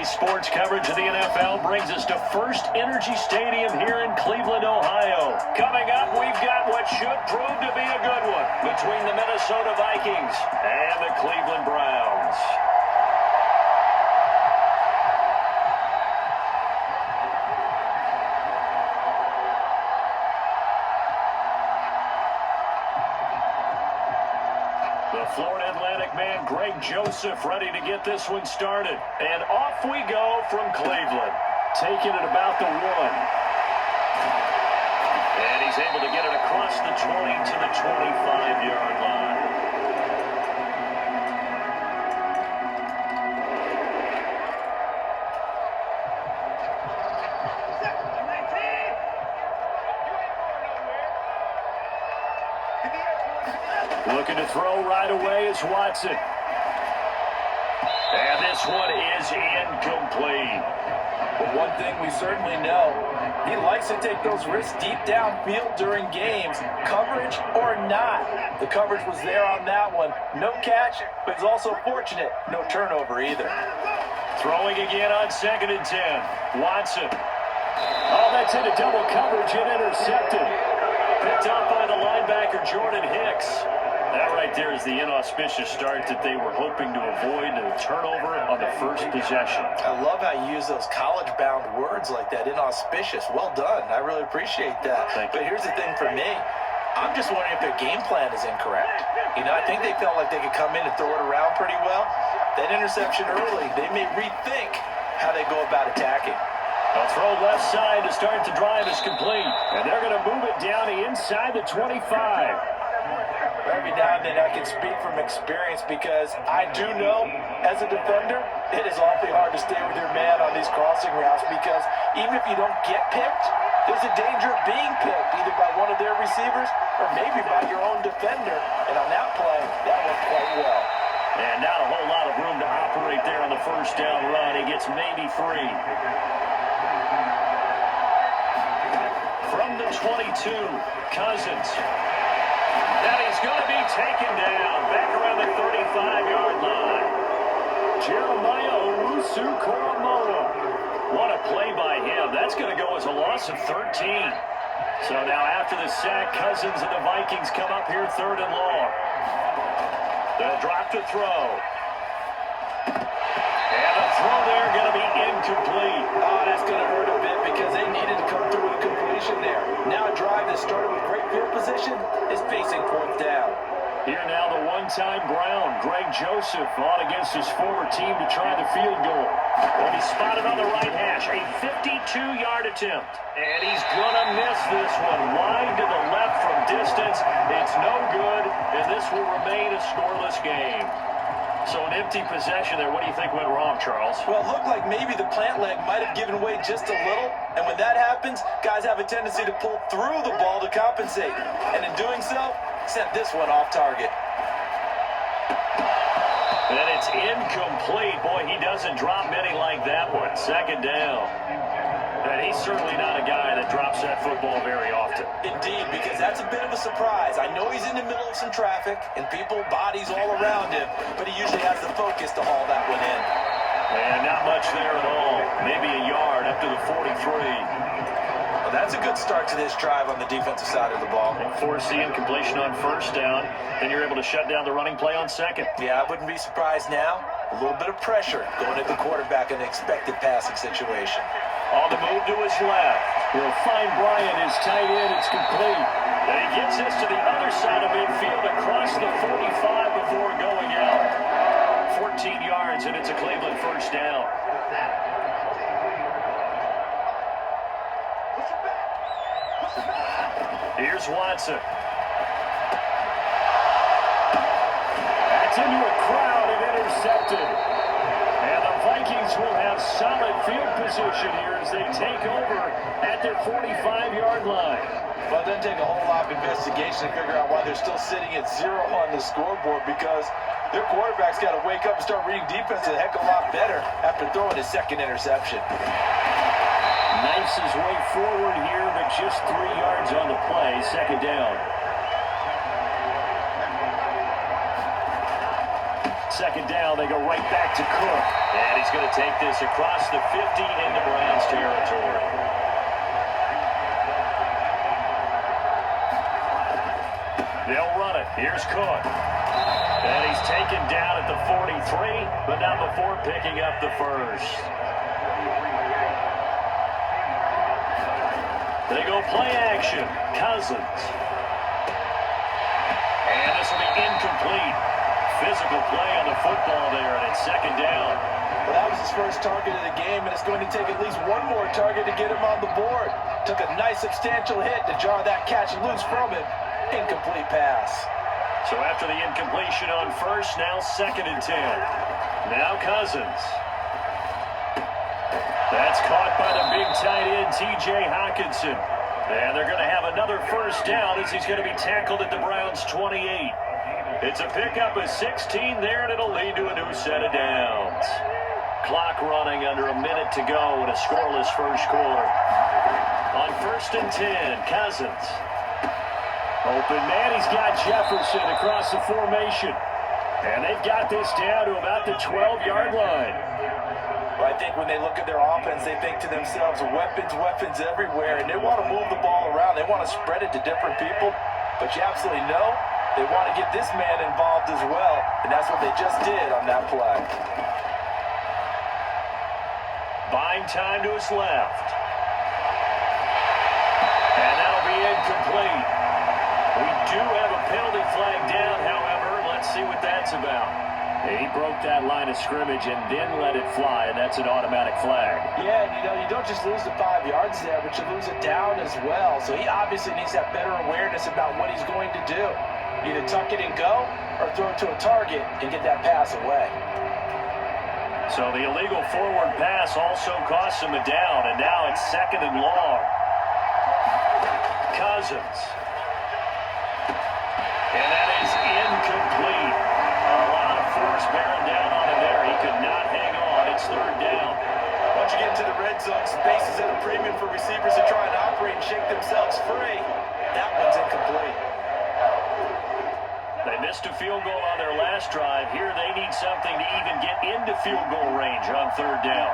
sports coverage of the NFL brings us to First Energy Stadium here in Cleveland, Ohio. Coming up, we've got what should prove to be a good one between the Minnesota Vikings and the Cleveland Browns. The Florida Atlantic man, Greg Joseph, ready to get this one started. And off we go from Cleveland. Taking it about the 1. And he's able to get it across the 20 to the 25-yard line. Looking to throw right away is Watson. And this one is incomplete. But one thing we certainly know, he likes to take those risks deep downfield during games, coverage or not. The coverage was there on that one. No catch, but he's also fortunate. No turnover either. Throwing again on 2nd and 10. Watson. Oh, that's into double coverage and intercepted. Picked up by the linebacker, Jordan Hicks. That right there is the inauspicious start that they were hoping to avoid, a turnover on the first possession. I love how you use those college-bound words like that, inauspicious. Well done. I really appreciate that. But here's the thing for me. I'm just wondering if their game plan is incorrect. You know, I think they felt like they could come in and throw it around pretty well. That interception early, they may rethink how they go about attacking. A throw left side to start the drive is complete. And they're going to move it down the inside the 25. Every now and then I can speak from experience because I do know, as a defender, it is awfully hard to stay with your man on these crossing routes because even if you don't get picked, there's a danger of being picked either by one of their receivers or maybe by your own defender. And on that play, that worked quite well. And not a whole lot of room to operate there on the first down run. He gets maybe 3. From the 22, Cousins. And he's going to be taken down back around the 35-yard line. Jeremiah Owusu-Koramoah. What a play by him. That's going to go as a loss of 13. So now after the sack, Cousins and the Vikings come up here 3rd and long. They'll drop to throw. And the throw there going to be incomplete. Oh, that's going to hurt a bit because they needed to come through with a completion there. Now a drive that started with great field position is facing 4th down. Here now the one-time Brown, Greg Joseph, on against his former team to try the field goal. And he's spotted on the right hash, a 52-yard attempt. And he's going to miss this one. Wide to the left from distance. It's no good, and this will remain a scoreless game. So an empty possession there. What do you think went wrong, Charles? Well, it looked like maybe the plant leg might have given way just a little. And when that happens, guys have a tendency to pull through the ball to compensate. And in doing so, sent this one off target. And it's incomplete. Boy, he doesn't drop many like that one. 2nd down. And he's certainly not a guy that drops that football very often. Indeed, because that's a bit of a surprise. I know he's in the middle of some traffic and people, bodies all around him, but he usually has the focus to haul that one in. And not much there at all. Maybe a yard up to the 43. Well, that's a good start to this drive on the defensive side of the ball. And force the incompletion on 1st down, then you're able to shut down the running play on 2nd. Yeah, I wouldn't be surprised now. A little bit of pressure going at the quarterback in an expected passing situation. On the move to his left. He'll find Bryant, his tight end. It's complete. And he gets this to the other side of midfield across the 45 before going out. 14 yards, and it's a Cleveland 1st down. Here's Watson. That's into a crowd and intercepted. And the Vikings will have solid field position here as they take over at their 45-yard line. Well, it doesn't take a whole lot of investigation to figure out why they're still sitting at 0 on the scoreboard because their quarterback's got to wake up and start reading defense a heck of a lot better after throwing his 2nd interception. Knifes his way forward here, but just 3 yards on the play. 2nd down. second down, they go right back to Cook. And he's going to take this across the 50 into Browns territory. They'll run it. Here's Cook. And he's taken down at the 43, but not before picking up the first. They go play action. Cousins. And this will be incomplete. Physical play on the football there, and it's second down. Well, that was his first target of the game, and it's going to take at least one more target to get him on the board. Took a nice substantial hit to jar that catch loose from him. Incomplete pass. So after the incompletion on first, now second and 10. Now Cousins. That's caught by the big tight end, T.J. Hockenson. And they're going to have another first down as he's going to be tackled at the Browns' 28. It's a pickup of 16 there, and it'll lead to a new set of downs. Clock running under a minute to go in a scoreless first quarter. On first and 10, Cousins. Open man, he's got Jefferson across the formation. And they've got this down to about the 12-yard line. Well, I think when they look at their offense, they think to themselves, weapons, weapons everywhere, and they want to move the ball around. They want to spread it to different people, but you absolutely know they want to get this man involved as well, and that's what they just did on that play. Buying time to his left. And that'll be incomplete. We do have a penalty flag down, however. Let's see what that's about. He broke that line of scrimmage and then let it fly, and that's an automatic flag. Yeah, and you don't just lose the 5 yards there, but you lose it down as well. So he obviously needs to have better awareness about what he's going to do. Either tuck it and go, or throw it to a target and get that pass away. So the illegal forward pass also costs him a down, and now it's second and long. Cousins. And that is incomplete. A lot of force bearing down on him there. He could not hang on. It's third down. Once you get into the red zone, space is at a premium for receivers to try and operate and shake themselves free. That one's incomplete. They missed a field goal on their last drive. Here they need something to even get into field goal range on third down.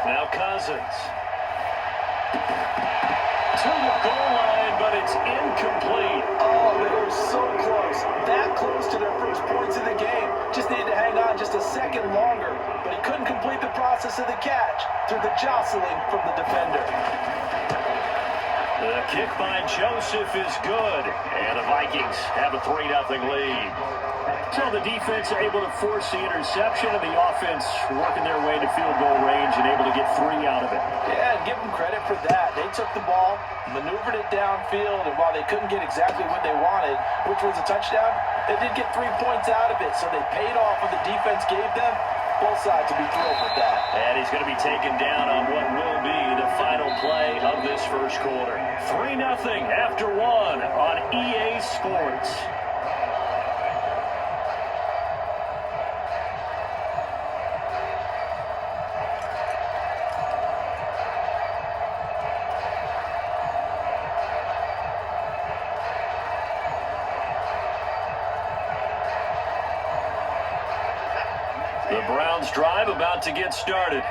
Now Cousins. To the goal line, but it's incomplete. Oh, they were so close. That close to their first points in the game. Just needed to hang on just a second longer. But he couldn't complete the process of the catch through the jostling from the defender. The kick by Joseph is good. And the Vikings have a 3-0 lead. So the defense able to force the interception, and the offense working their way to field goal range and able to get 3 out of it. Yeah, and give them credit for that. They took the ball, maneuvered it downfield, and while they couldn't get exactly what they wanted, which was a touchdown, they did get 3 points out of it, so they paid off what the defense gave them. Both sides will be thrilled with that. And he's going to be taken down on what will be the final play of this first quarter. 3-0 after 1 on EA Sports. The Browns drive about to get started.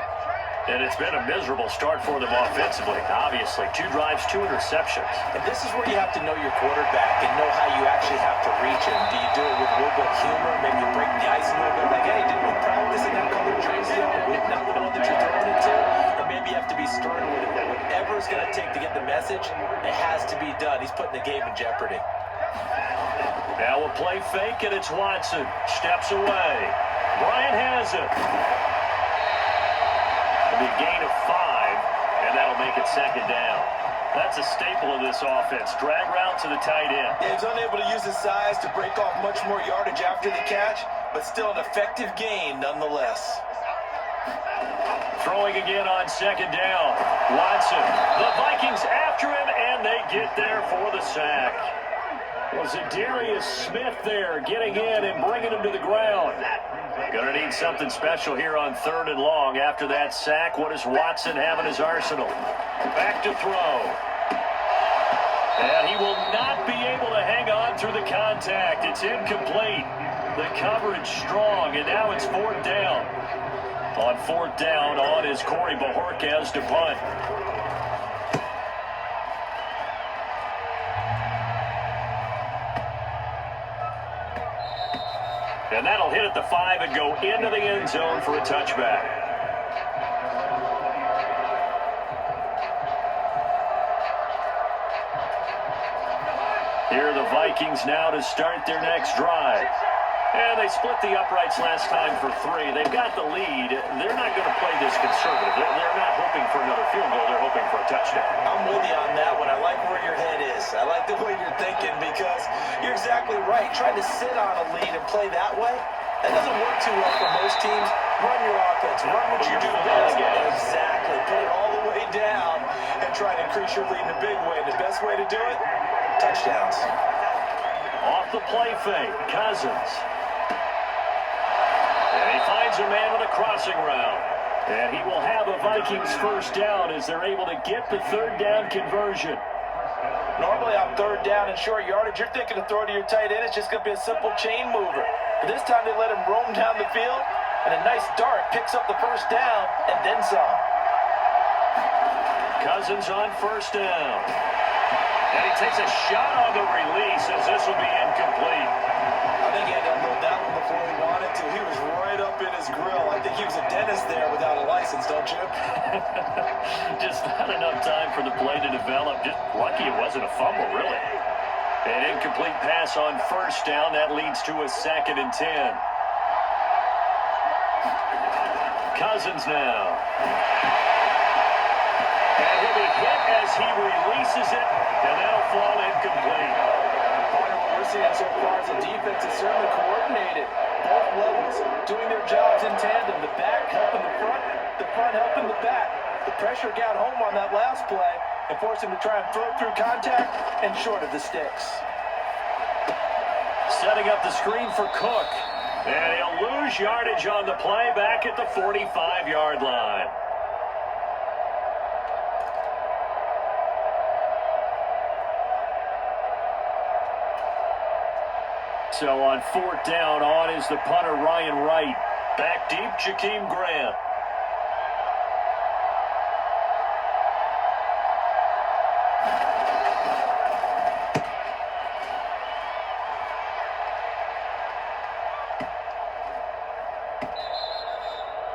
And it's been a miserable start for them offensively. Obviously, 2 drives, 2 interceptions. And this is where you have to know your quarterback and know how you actually have to reach him. Do you do it with a little bit of humor, maybe you break the ice a little bit, like, hey, didn't we practice in that color jersey with not the one that you're throwing it to? Or maybe you have to be stern with it. But whatever it's going to take to get the message, it has to be done. He's putting the game in jeopardy. Now a play fake, and it's Watson. Steps away. Bryant has it. It'll be a gain of 5, and that'll make it second down. That's a staple of this offense. Drag route to the tight end. Yeah, he's unable to use his size to break off much more yardage after the catch, but still an effective gain nonetheless. Throwing again on second down. Watson. The Vikings after him, and they get there for the sack. Was it Darius Smith there getting in and bringing him to the ground? Gonna need something special here on third and long. After that sack, what does Watson have in his arsenal? Back to throw. And he will not be able to hang on through the contact. It's incomplete. The coverage strong, and now it's fourth down. On fourth down, on is Corey Bajorquez to punt. And that'll hit at the 5 and go into the end zone for a touchback. Here are the Vikings now to start their next drive. And they split the uprights last time for 3. They've got the lead. They're not going to play this conservative. They're not hoping for another field goal. They're hoping for a touchdown. I'm with you on that one. I like where your head is. I like the way you're thinking because you're exactly right. Trying to sit on a lead and play that way, that doesn't work too well for most teams. Run your offense. Run what you do best. Exactly. Put it all the way down and try to increase your lead in a big way. And the best way to do it, touchdowns. Off the play fake, Cousins. And he finds a man with a crossing route. And he will have a Vikings first down as they're able to get the third down conversion. Normally on third down and short yardage, you're thinking to throw to your tight end. It's just going to be a simple chain mover. But this time they let him roam down the field, and a nice dart picks up the first down and then some. Cousins on first down. And he takes a shot on the release as this will be incomplete. I think he had to unload that one before he wanted to. He was right up in his grill. I think he was a dentist there without a license, don't you? Just not enough time for the play to develop. Just lucky it wasn't a fumble, really. An incomplete pass on first down. That leads to a 2nd and 10. Cousins now. And he'll be hit as he releases it, and that'll fall incomplete. Part of what we're seeing so far is the defense is certainly coordinated. Both levels doing their jobs in tandem. The back helping the front helping the back. The pressure got home on that last play and forced him to try and throw through contact and short of the sticks. Setting up the screen for Cook. And he'll lose yardage on the play back at the 45-yard line. So on fourth down, on is the punter Ryan Wright. Back deep, Jakeem Grant.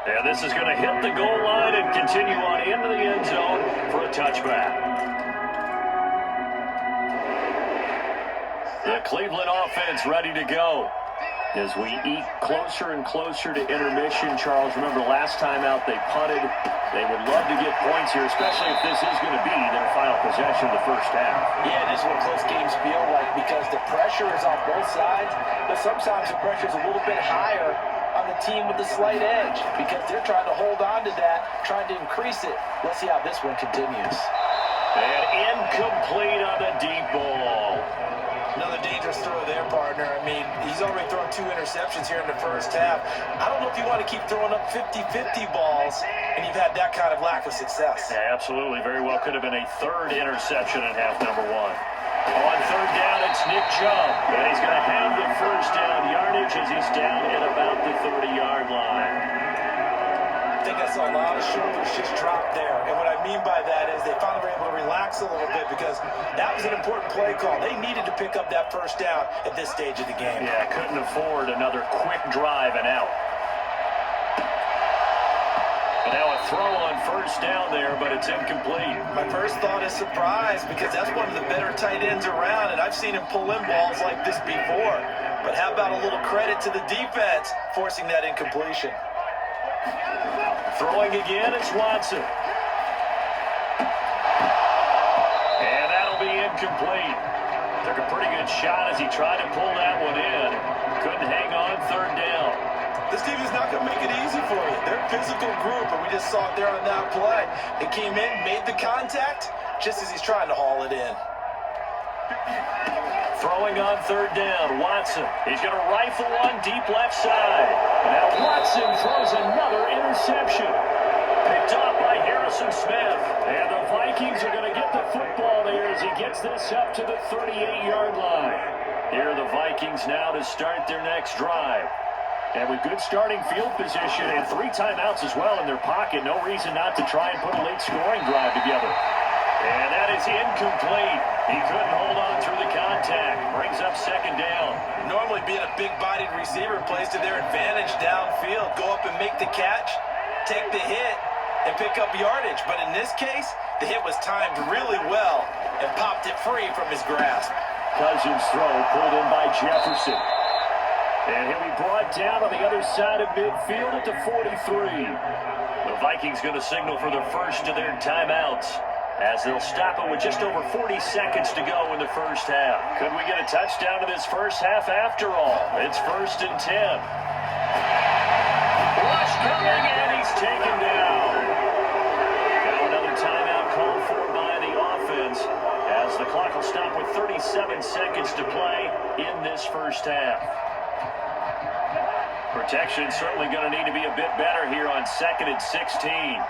And this is going to hit the goal line and continue on into the end zone for a touchback. The Cleveland offense ready to go. As we eat closer and closer to intermission, Charles, remember last time out they punted. They would love to get points here, especially if this is going to be their final possession of the first half. Yeah, this is what close games feel like because the pressure is on both sides, but sometimes the pressure is a little bit higher on the team with the slight edge because they're trying to hold on to that, trying to increase it. Let's see how this one continues. And incomplete on the deep ball. Another dangerous throw there, partner. I mean, he's already thrown 2 interceptions here in the first half. I don't know if you want to keep throwing up 50-50 balls, and you've had that kind of lack of success. Yeah, absolutely. Very well could have been a 3rd interception in half number 1. On third down, it's Nick Chubb. And he's going to have the first down yardage as he's down at about the 30-yard line. I think I saw a lot of shoulders just drop there. And what I mean by that is they finally were able to relax a little bit because that was an important play call. They needed to pick up that first down at this stage of the game. Yeah, couldn't afford another quick drive and out. And now a throw on first down there, but it's incomplete. My first thought is surprise because that's one of the better tight ends around, and I've seen him pull in balls like this before. But how about a little credit to the defense forcing that incompletion? Throwing again, it's Watson. And that'll be incomplete. Took a pretty good shot as he tried to pull that one in. Couldn't hang on third down. This team is not going to make it easy for you. They're a physical group, and we just saw it there on that play. They came in, made the contact, just as he's trying to haul it in. Throwing on third down, Watson. He's going to rifle one deep left side. Now Watson throws another interception. Picked off by Harrison Smith. And the Vikings are going to get the football there as he gets this up to the 38-yard line. Here are the Vikings now to start their next drive. And with good starting field position and 3 timeouts as well in their pocket, no reason not to try and put a late scoring drive together. And that is incomplete. He couldn't hold on through the contact. Brings up second down. Normally being a big-bodied receiver plays to their advantage downfield. Go up and make the catch, take the hit, and pick up yardage. But in this case, the hit was timed really well and popped it free from his grasp. Cousins' throw pulled in by Jefferson. And he'll be brought down on the other side of midfield at the 43. The Vikings going to signal for the first of their timeouts as they'll stop it with just over 40 seconds to go in the first half. Could we get a touchdown in this first half after all? It's 1st and 10. Rush coming, and he's taken down. Now another timeout called for by the offense as the clock will stop with 37 seconds to play in this first half. Protection certainly going to need to be a bit better here on 2nd and 16.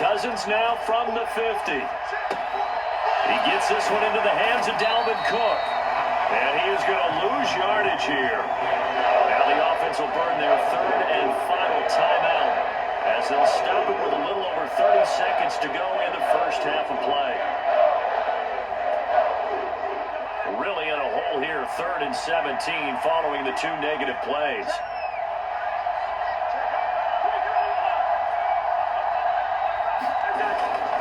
Cousins now from the 50. He gets this one into the hands of Dalvin Cook. And he is going to lose yardage here. Now the offense will burn their 3rd and final timeout as they'll stop it with a little over 30 seconds to go in the first half of play. Really in a hole here, 3rd and 17 following the 2 negative plays.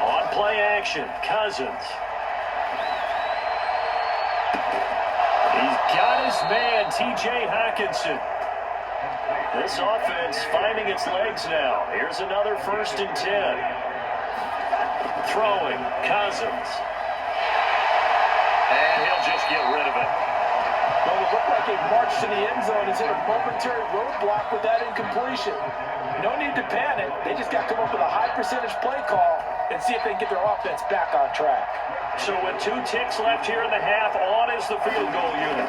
On play action, Cousins. He's got his man, T.J. Hockenson. This offense finding its legs now. Here's another 1st and 10. Throwing, Cousins. And he'll just get rid of it. Well, it looked like he marched to the end zone. He's hit a momentary roadblock with that incompletion. No need to panic. They just got to come up with a high percentage play call and see if they can get their offense back on track. So with 2 ticks left here in the half, on is the field goal unit.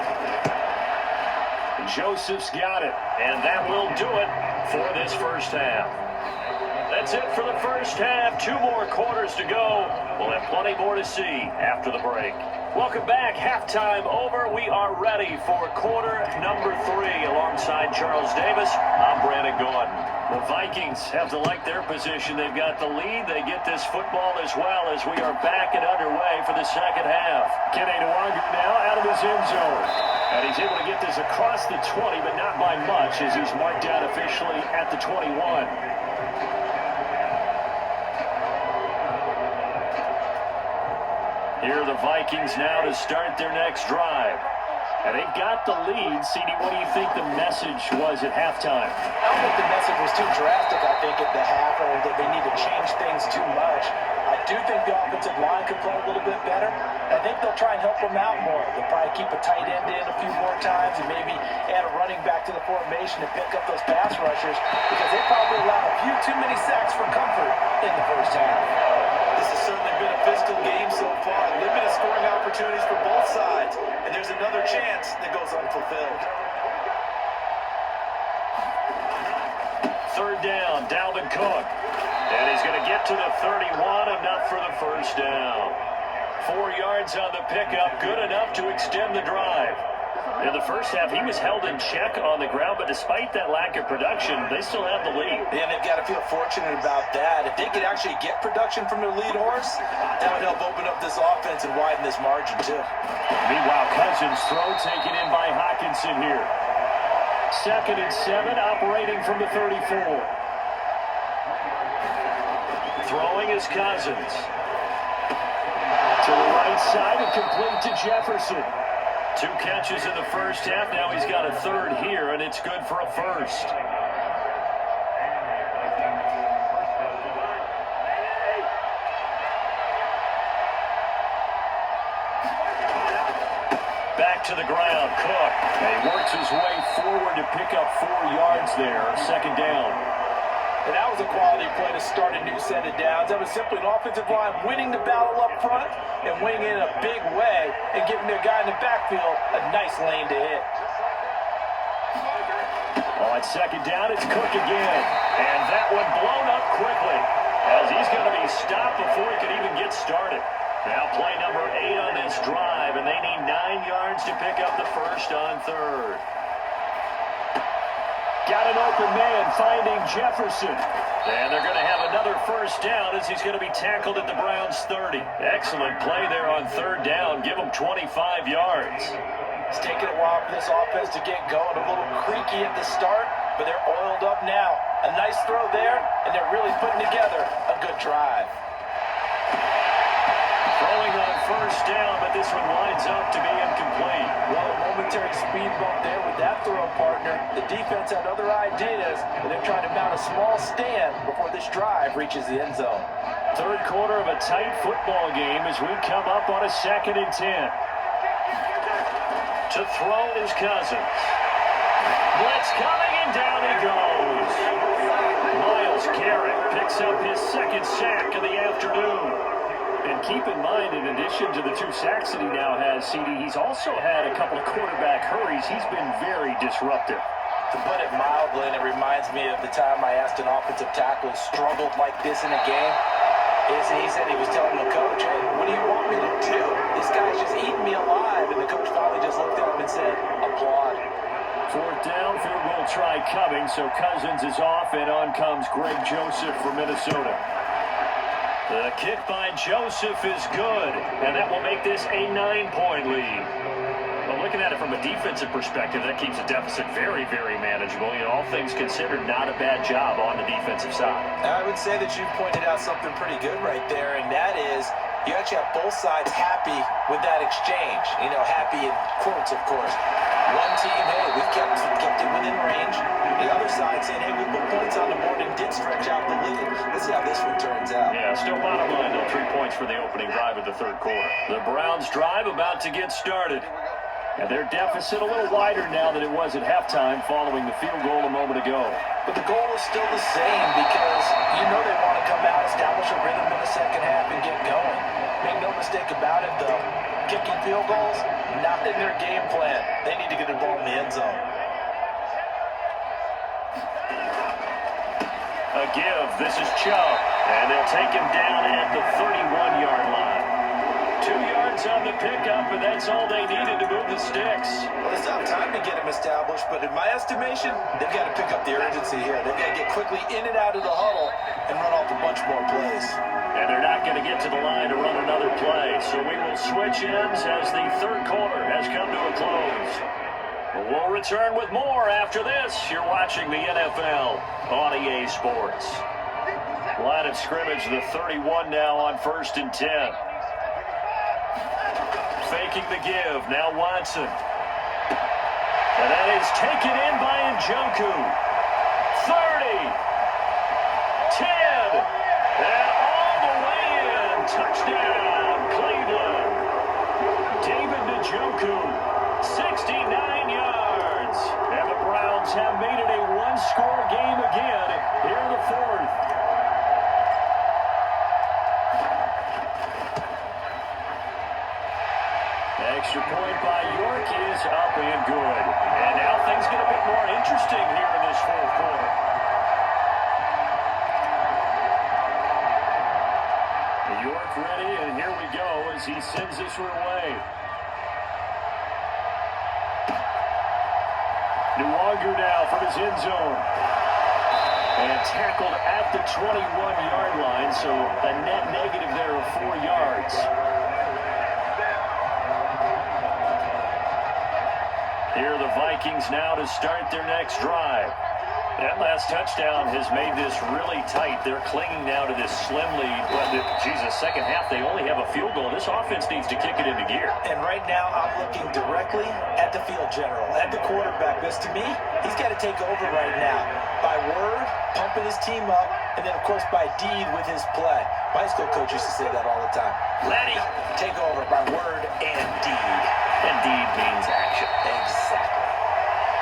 Joseph's got it, and that will do it for this first half. That's it for the first half. 2 more quarters to go. We'll have plenty more to see after the break. Welcome back. Halftime over. We are ready for quarter number 3. Alongside Charles Davis, I'm Brandon Gordon. The Vikings have to like their position. They've got the lead. They get this football as well as we are back and underway for the second half. Kenny Nwangu now out of his end zone. And he's able to get this across the 20, but not by much as he's marked down officially at the 21. Here are the Vikings now to start their next drive. And they've got the lead. CD, what do you think the message was at halftime? I don't think the message was too drastic, I think, at the half, or that they need to change things too much. I do think the offensive line could play a little bit better. I think they'll try and help them out more. They'll probably keep a tight end in a few more times and maybe add a running back to the formation to pick up those pass rushers because they probably allowed a few too many sacks for comfort in the first half. This has certainly been a physical game so far. Limited scoring opportunities for both sides, and there's another chance that goes unfulfilled. 3rd down, Dalvin Cook. And he's going to get to the 31, enough for the first down. 4 yards on the pickup, good enough to extend the drive. In the first half, he was held in check on the ground, but despite that lack of production, they still have the lead. And they've got to feel fortunate about that. If they could actually get production from their lead horse, that would help open up this offense and widen this margin, too. Meanwhile, Cousins' throw taken in by Hockenson here. 2nd and 7, operating from the 34. Throwing is Cousins. To the right side and complete to Jefferson. 2 catches in the first half. Now he's got a 3rd here, and it's good for a 1st. Back to the ground, Cook. And he works his way forward to pick up 4 yards there. 2nd down. And that was a quality play to start a new set of downs. That was simply an offensive line winning the battle up front and winning in a big way and giving their guy in the backfield a nice lane to hit. On 2nd down, it's Cook again. And that one blown up quickly as he's going to be stopped before he can even get started. Now play number 8 on this drive, and they need 9 yards to pick up the first on third. Got an open man finding Jefferson. And they're going to have another first down as he's going to be tackled at the Browns' 30. Excellent play there on third down. Give him 25 yards. It's taken a while for this offense to get going. A little creaky at the start, but they're oiled up now. A nice throw there, and they're really putting together a good drive. Throwing on first down, but this one winds up to be incomplete. Well, a momentary speed bump there with that throw partner. The defense had other ideas, and they're trying to mount a small stand before this drive reaches the end zone. Third quarter of a tight football game as we come up on a 2nd and 10. To throw is Cousins. Blitz coming, and down he goes. Myles Garrett picks up his 2nd sack of the afternoon. And keep in mind, in addition to the 2 sacks that he now has, CD, he's also had a couple of quarterback hurries. He's been very disruptive. To put it mildly, and it reminds me of the time I asked an offensive tackle who struggled like this in a game, he said he was telling the coach, hey, what do you want me to do? This guy's just eating me alive. And the coach finally just looked at him and said, applaud. 4th down, field goal try coming, so Cousins is off, and on comes Greg Joseph for Minnesota. The kick by Joseph is good, and that will make this a 9-point lead. Well, looking at it from a defensive perspective, that keeps the deficit very, very manageable. You know, all things considered, not a bad job on the defensive side. I would say that you pointed out something pretty good right there, and that is you actually have both sides happy with that exchange. You know, happy in quotes, of course. One team, hey, we've kept it within range. The other side saying, hey, we put points on the board and did stretch out the lead. Let's see how this one turns out. Yeah, still bottom line, though. 3 points for the opening drive of the third quarter. The Browns drive about to get started. And their deficit a little wider now than it was at halftime following the field goal a moment ago. But the goal is still the same because you know they want to come out, establish a rhythm in the second half, and get going. Make no mistake about it, though. Kicking field goals, not in their game plan. They need to get the ball in the end zone. A give. This is Chubb. And they'll take him down at the 31-yard line. 2 yards on the pickup, and that's all they needed to move the sticks. Well, it's not time to get him established, but in my estimation, they've got to pick up the urgency here. They've got to get quickly in and out of the huddle and run off a bunch more plays. And they're not going to get to the line to run another play, so we will switch ends as the third quarter has come to a close. We'll return with more after this. You're watching the NFL on EA Sports. Line of scrimmage, the 31 now on 1st and 10. Faking the give, now Watson. And that is taken in by Njoku. 30. 10. And all the way in. Touchdown, Cleveland. David Njoku, 69 yards. And the Browns have made it a one-score game again here in the 4th. Extra point by York is up and good. And now things get a bit more interesting here in this 4th quarter. York ready, and here we go as he sends this one away. Nwogu now from his end zone. And tackled at the 21-yard line, so a net negative there of 4 yards. Here are the Vikings now to start their next drive. That last touchdown has made this really tight. They're clinging now to this slim lead. But, second half, they only have a field goal. This offense needs to kick it into gear. And right now, I'm looking directly at the field general, at the quarterback. Because to me, he's got to take over right now. By word, pumping his team up, and then, of course, by deed with his play. My high school coach used to say that all the time. Lenny, take over by word and deed. And deed means action. Exactly.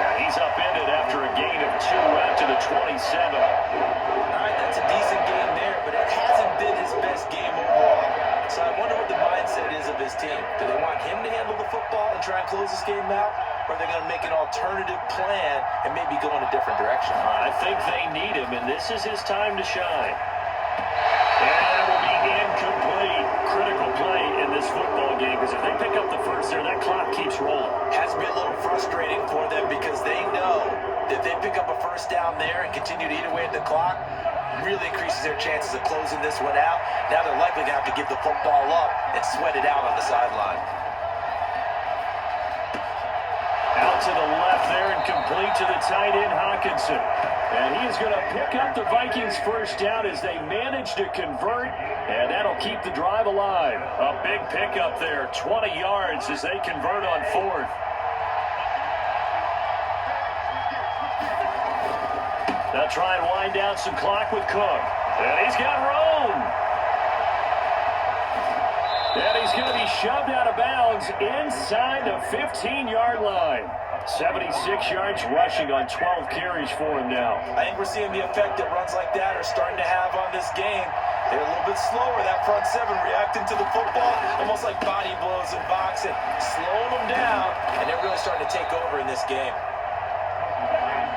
Now he's upended after a gain of 2 out to the 27. All right, that's a decent game there, but it hasn't been his best game overall. So I wonder what the mindset is of his team. Do they want him to handle the football and try and close this game out? Or are they going to make an alternative plan and maybe go in a different direction? I think they need him, and this is his time to shine. And that will be incomplete. critical play in this football game because if they pick up the first there, that clock keeps rolling. Has to be a little frustrating for them because they know that if they pick up a first down there and continue to eat away at the clock, really increases their chances of closing this one out. Now they're likely going to have to give the football up and sweat it out on the sideline. Out to the left there and complete to the tight end, Hawkinson. And he is going to pick up the Vikings first down as they manage to convert, and that'll keep the drive alive. A big pickup there, 20 yards as they convert on fourth. They'll try and wind down some clock with Cook. And he's got room. And he's going to be shoved out of bounds inside the 15-yard line. 76 yards rushing on 12 carries for him now. I think we're seeing the effect that runs like that are starting to have on this game. They're a little bit slower, that front seven, reacting to the football, almost like body blows in boxing, slowing them down, and they're really starting to take over in this game.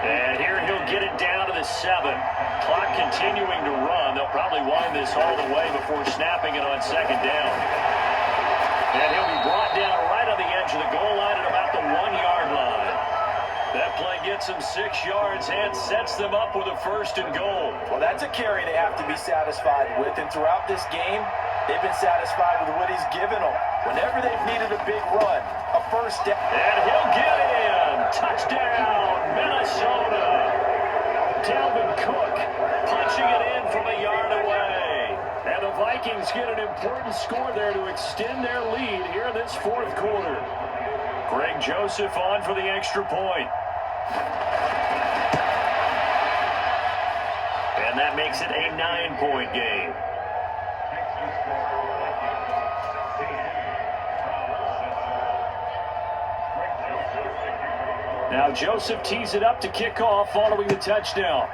And here he'll get it down to the 7. Clock continuing to run. They'll probably wind this all the way before snapping it on second down. And he'll be brought down right on the edge of the goal line at about the 1-yard line. That play gets them 6 yards and sets them up with a first and goal. Well, that's a carry they have to be satisfied with. And throughout this game, they've been satisfied with what he's given them. Whenever they've needed a big run, a first down. And he'll get in. Touchdown, Minnesota. Dalvin Cook punching it in from a yard away. And the Vikings get an important score there to extend their lead here in this fourth quarter. Greg Joseph on for the extra point. And that makes it a 9-point game. Now Joseph tees it up to kick off following the touchdown.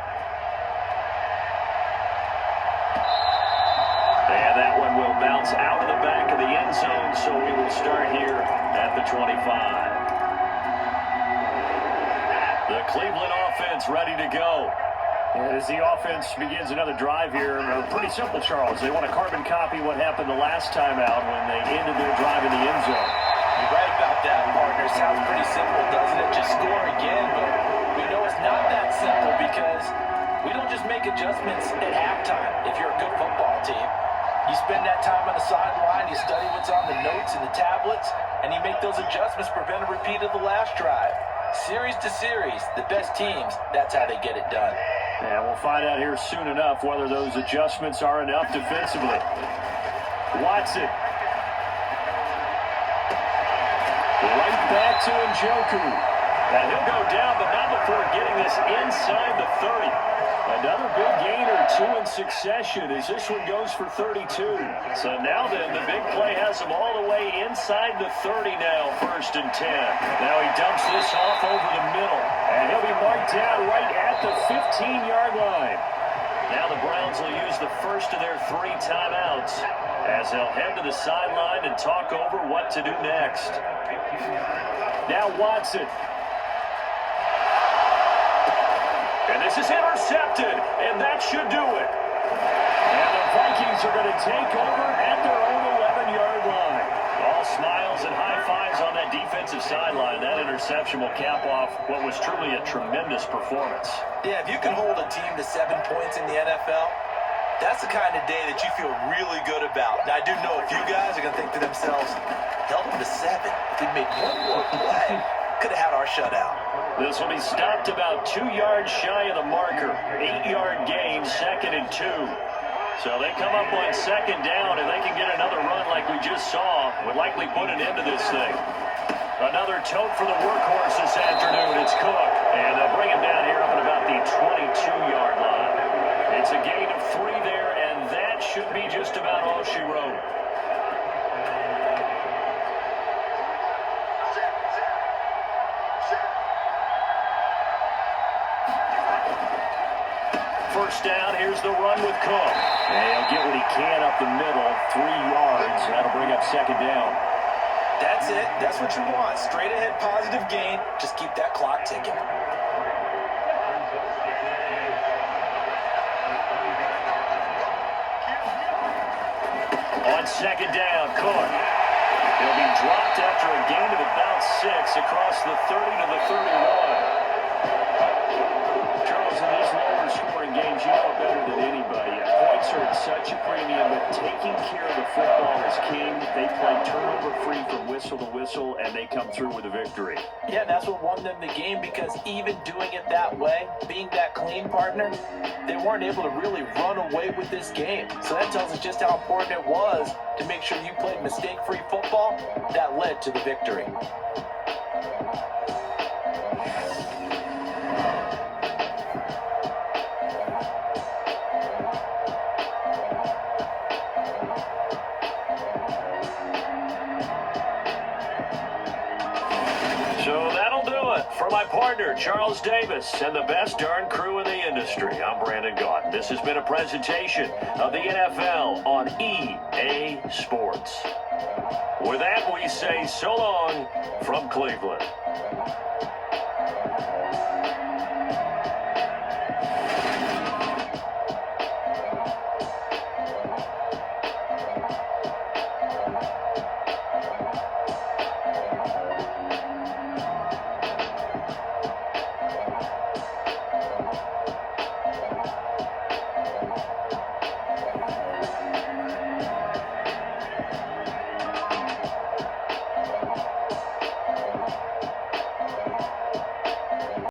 And that one will bounce out of the back of the end zone, so we will start here at the 25. The Cleveland offense ready to go. And as the offense begins another drive here, pretty simple, Charles. They want to carbon copy what happened the last time out when they ended their drive in the end zone. You're right about that, partner. Sounds pretty simple, doesn't it? Just score again, but we know it's not that simple because we don't just make adjustments at halftime if you're a good football team. You spend that time on the sideline, you study what's on the notes and the tablets, and you make those adjustments, prevent a repeat of the last drive. Series to series, the best teams, that's how they get it done. And we'll find out here soon enough whether those adjustments are enough defensively. Watson. Right back to Njoku. And he'll go down, but not before getting this inside the 30. Another big gain or two in succession as this one goes for 32. So now then, the big play has him all the way inside the 30 now, 1st and 10. Now he dumps this off over the middle. And he'll be marked down right at the 15-yard line. Now the Browns will use the first of their 3 timeouts as they'll head to the sideline and talk over what to do next. Now Watson. And this is intercepted, and that should do it. And the Vikings are going to take over at their own 11-yard line. All smiles and high fives on that defensive sideline. That interception will cap off what was truly a tremendous performance. Yeah, if you can hold a team to 7 points in the NFL, that's the kind of day that you feel really good about. Now, I do know a few guys are going to think to themselves, held them to 7. If we made one more play, could have had our shutout. This will be stopped about 2 yards shy of the marker. 8-yard gain, 2nd and 2. So they come up on 2nd down, and they can get another run like we just saw. Would likely put an end to this thing. Another tote for the workhorse this afternoon. It's Cook. And they'll bring him down here up at about the 22-yard line. It's a gain of 3 there, and that should be just about all she wrote. First down, here's the run with Cook. And he'll get what he can up the middle, 3 yards. That'll bring up 2nd down. That's it. That's what you want. Straight ahead positive gain. Just keep that clock ticking. On On second down, Cook. He'll be dropped after a gain of about 6 across the 30 to the 31. Charles, in these lower scoring games, you know better than anybody. Points are at such a premium, but taking care of the football is king. They play turnover-free from whistle to whistle, and they come through with a victory. Yeah, and that's what won them the game, because even doing it that way, being that clean partner, they weren't able to really run away with this game. So that tells us just how important it was to make sure you played mistake-free football. That led to the victory. So that'll do it for my partner, Charles Davis, and the best darn crew in the industry. I'm Brandon Gaudin. This has been a presentation of the NFL on EA Sports. With that, we say so long from Cleveland.